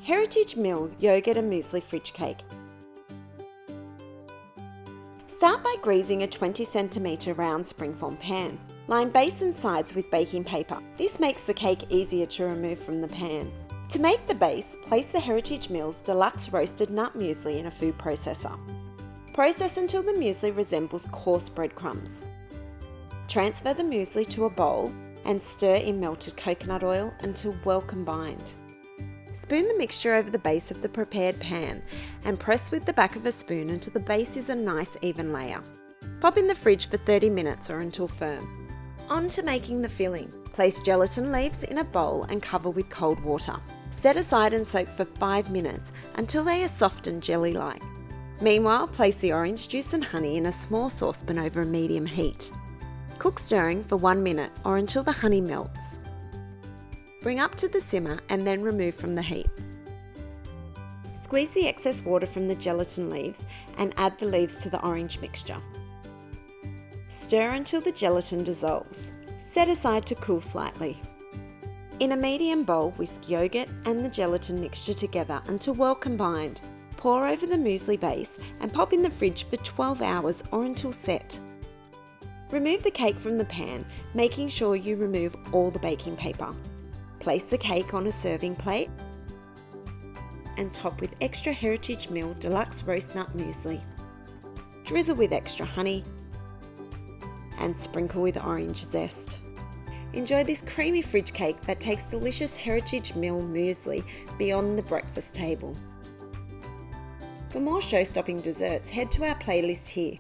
Heritage Mill Yogurt and Muesli Fridge Cake. Start by greasing a 20cm round springform pan. Line base and sides with baking paper. This makes the cake easier to remove from the pan. To make the base, place the Heritage Mill Deluxe roasted nut muesli in a food processor. Process until the muesli resembles coarse breadcrumbs. Transfer the muesli to a bowl and stir in melted coconut oil until well combined. Spoon the mixture over the base of the prepared pan and press with the back of a spoon until the base is a nice even layer. Pop in the fridge for 30 minutes or until firm. On to making the filling. Place gelatin leaves in a bowl and cover with cold water. Set aside and soak for 5 minutes until they are soft and jelly-like. Meanwhile, place the orange juice and honey in a small saucepan over a medium heat. Cook stirring for 1 minute or until the honey melts. Bring up to the simmer and then remove from the heat. Squeeze the excess water from the gelatin leaves and add the leaves to the orange mixture. Stir until the gelatin dissolves. Set aside to cool slightly. In a medium bowl, whisk yogurt and the gelatin mixture together until well combined. Pour over the muesli base and pop in the fridge for 12 hours or until set. Remove the cake from the pan, making sure you remove all the baking paper. Place the cake on a serving plate and top with extra Heritage Mill Deluxe Roast Nut Muesli. Drizzle with extra honey and sprinkle with orange zest. Enjoy this creamy fridge cake that takes delicious Heritage Mill muesli beyond the breakfast table. For more show-stopping desserts, head to our playlist here.